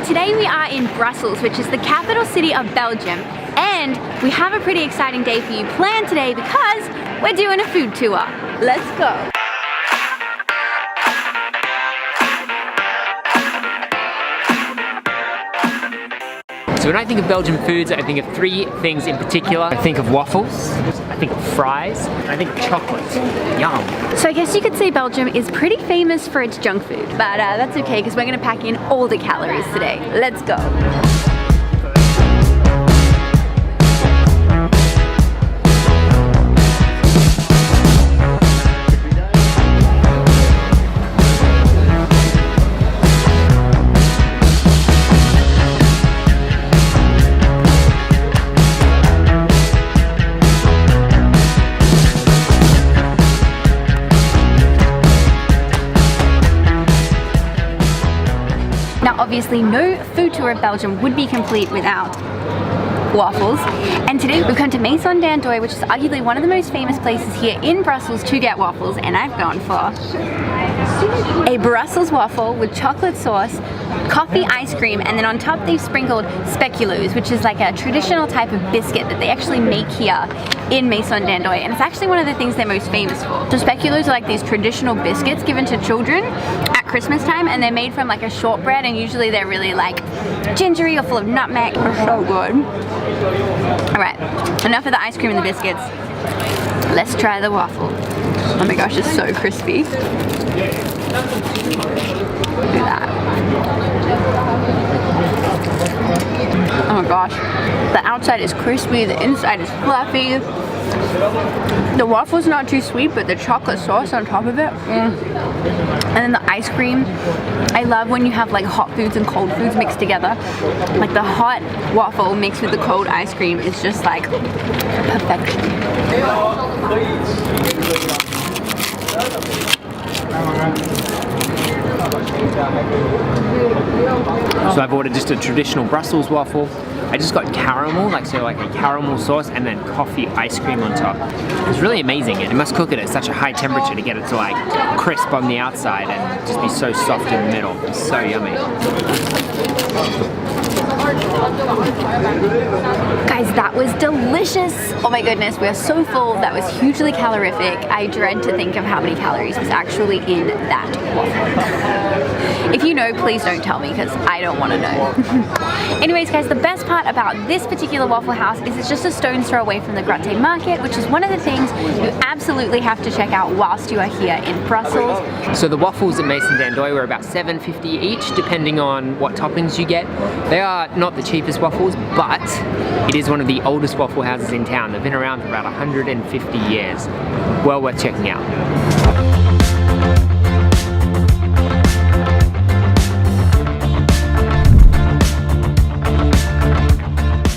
today we are in Brussels, which is the capital city of Belgium, and we have a pretty exciting day for you planned today because we're doing a food tour. Let's go. So when I think of Belgian foods, I think of three things in particular. I think of waffles, I think of fries, and I think of chocolate. Yum. So I guess you could say Belgium is pretty famous for its junk food, but that's okay because we're gonna pack in all the calories today. Let's go. Obviously, no food tour of Belgium would be complete without waffles. And today we've come to Maison Dandoy, which is arguably one of the most famous places here in Brussels to get waffles, and I've gone for a Brussels waffle with chocolate sauce, coffee ice cream, and then on top they've sprinkled speculoos, which is like a traditional type of biscuit that they actually make here in Maison Dandoy, and it's actually one of the things they're most famous for. So speculoos are like these traditional biscuits given to children at Christmas time, and they're made from like a shortbread, and usually they're really like gingery or full of nutmeg. They're so good. Alright, enough of the ice cream and the biscuits. Let's try the waffle. Oh my gosh, it's so crispy. Look at that. Oh my gosh. The outside is crispy, the inside is fluffy. The waffle's not too sweet, but the chocolate sauce on top of it. And then the ice cream. I love when you have like hot foods and cold foods mixed together. Like the hot waffle mixed with the cold ice cream is just like perfection. So I've ordered just a traditional Brussels waffle. I just got caramel, like a caramel sauce, and then coffee ice cream on top. It's really amazing, and you must cook it at such a high temperature to get it to like crisp on the outside and just be so soft in the middle. It's so yummy. Guys, that was delicious. Oh my goodness, we are so full. That was hugely calorific. I dread to think of how many calories was actually in that waffle. If you know, please don't tell me because I don't want to know. Anyways guys, the best part about this particular Waffle House is it's just a stone's throw away from the Grotte Market, which is one of the things you absolutely have to check out whilst you are here in Brussels. So the waffles at Maison Dandoy were about $7.50 each, depending on what toppings you get. They are not the cheapest waffles, but it is one of the oldest waffle houses in town. They've been around for about 150 years. Well worth checking out.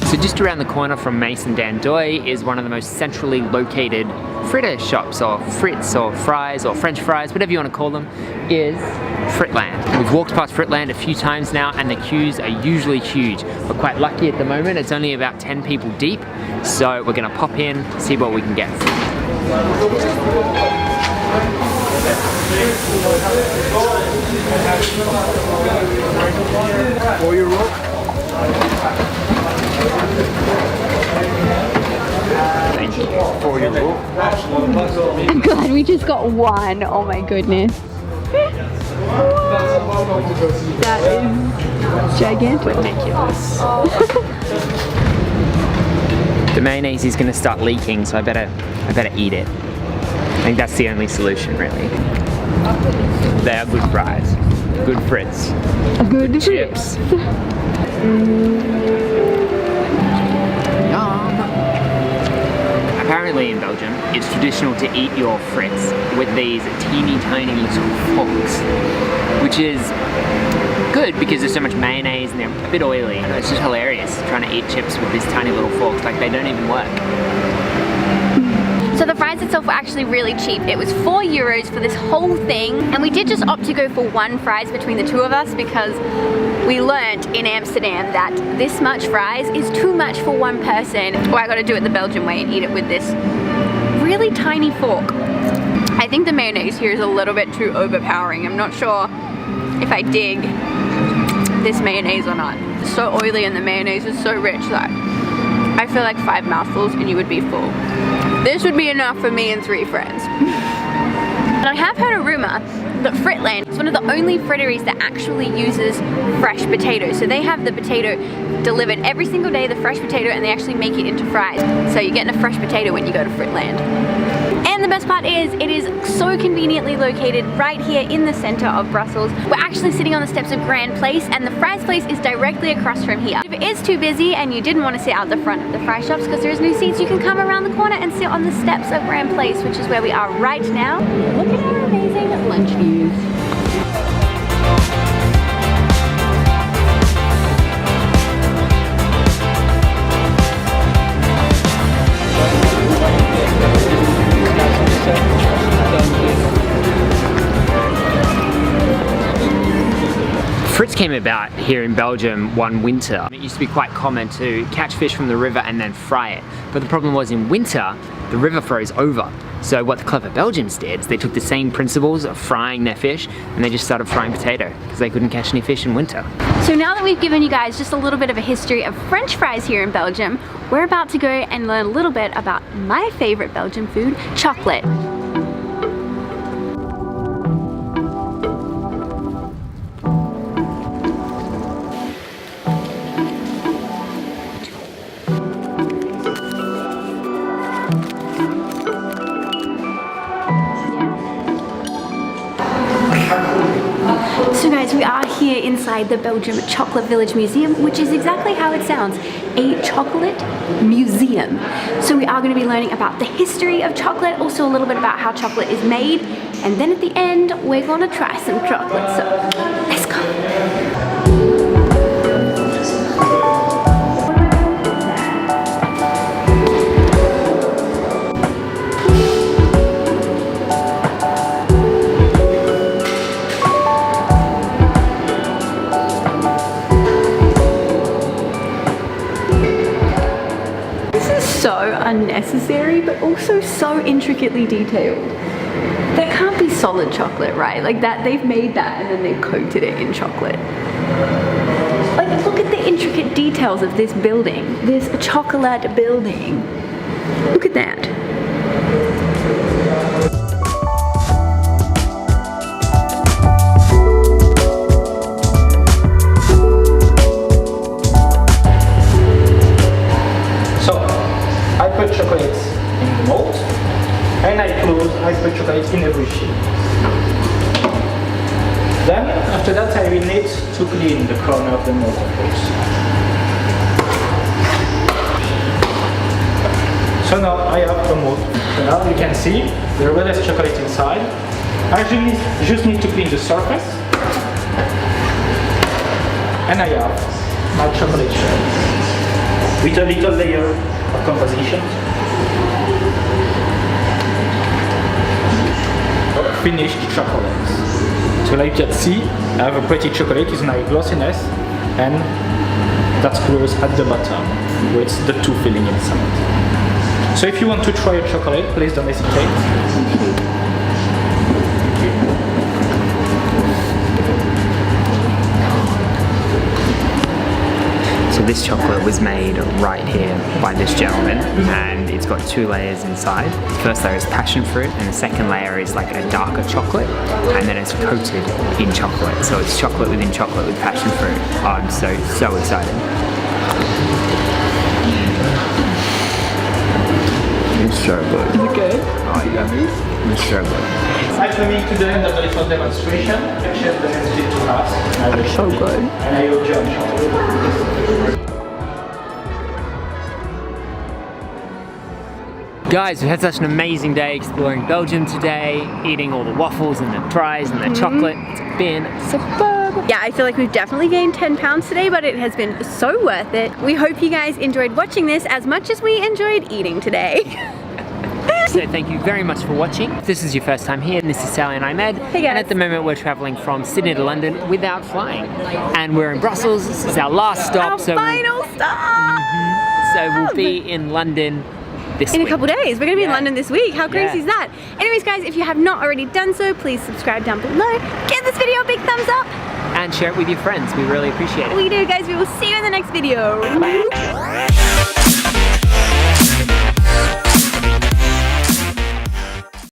So just around the corner from Maison Dandoy is one of the most centrally located fritter shops, or frits, or fries, or French fries, whatever you want to call them, is Fritland. We've walked past Fritland a few times now, and the queues are usually huge. We're quite lucky at the moment, it's only about 10 people deep, so we're gonna pop in, see what we can get. Thank you for your book. I'm glad we just got one. Oh my goodness. That is gigantic. Ridiculous. The mayonnaise is going to start leaking, so I better eat it. I think that's the only solution, really. They are good fries, good frits, good chips. Apparently in Belgium, it's traditional to eat your frits with these teeny tiny little forks, which is good because there's so much mayonnaise and they're a bit oily. It's just hilarious trying to eat chips with these tiny little forks, like they don't even work. So the fries itself were actually really cheap. It was €4 for this whole thing, and we did just opt to go for one fries between the two of us because we learnt in Amsterdam that this much fries is too much for one person. Or I gotta do it the Belgian way and eat it with this really tiny fork. I think the mayonnaise here is a little bit too overpowering. I'm not sure if I dig this mayonnaise or not. It's so oily and the mayonnaise is so rich that I feel like 5 mouthfuls and you would be full. This would be enough for me and 3 friends. And I have heard a rumor that Fritland is one of the only fritteries that actually uses fresh potatoes. So they have the potato delivered every single day, the fresh potato, and they actually make it into fries. So you're getting a fresh potato when you go to Fritland. And the best part is, it is so conveniently located right here in the center of Brussels. We're actually sitting on the steps of Grand Place, and the fries place is directly across from here. If it is too busy and you didn't want to sit out the front of the fry shops because there's no seats, you can come around the corner and sit on the steps of Grand Place, which is where we are right now. Look at our amazing lunch views. Frits came about here in Belgium one winter. It used to be quite common to catch fish from the river and then fry it. But the problem was in winter, the river froze over. So what the clever Belgians did is they took the same principles of frying their fish and they just started frying potato because they couldn't catch any fish in winter. So now that we've given you guys just a little bit of a history of French fries here in Belgium, we're about to go and learn a little bit about my favorite Belgian food, chocolate. So guys, we are here inside the Belgium Chocolate Village Museum, which is exactly how it sounds, a chocolate museum. So we are going to be learning about the history of chocolate, also a little bit about how chocolate is made, and then at the end, we're going to try some chocolate. So let's go. So unnecessary, but also so intricately detailed. That can't be solid chocolate, right? Like that, they've made that and then they've coated it in chocolate. Like, look at the intricate details of this building, this chocolate building. Look at that. Chocolate in the mold, and I put chocolate in every sheet. Then, after that, I will need to clean the corner of the mold, of course. So now I have a mold. So now you can see there is chocolate inside. I just need to clean the surface, and I have my chocolate shell with a little layer of composition. Finished chocolate. So like you can see, I have a pretty chocolate with nice glossiness, and that's close at the bottom with the 2 filling inside. So if you want to try a chocolate, please don't hesitate. So this chocolate was made right here by this gentleman, and it's got 2 layers inside. The first layer is passion fruit, and the second layer is like a darker chocolate, and then it's coated in chocolate. So it's chocolate within chocolate with passion fruit. Oh, I'm so excited. It's so good. Is it good? Oh, yeah. It's so good. I'm coming to the end of the little demonstration. The chef demonstrated to us. It's so good. And I will judge chocolate. Guys, we had such an amazing day exploring Belgium today, eating all the waffles and the fries and the chocolate. It's been superb. Yeah, I feel like we've definitely gained 10 pounds today, but it has been so worth it. We hope you guys enjoyed watching this as much as we enjoyed eating today. So thank you very much for watching. If this is your first time here, this is Sally and Ahmed. Hey guys. And at the moment we're traveling from Sydney to London without flying. And we're in Brussels. This is our last stop. Our final stop! So we'll be in London this week. In a couple days. We're going to be in Yeah. London this week. How crazy Yeah. is that? Anyways guys, if you have not already done so, please subscribe down below. Give this video a big thumbs up. and share it with your friends. We really appreciate it. We do, guys. We will see you in the next video. Bye.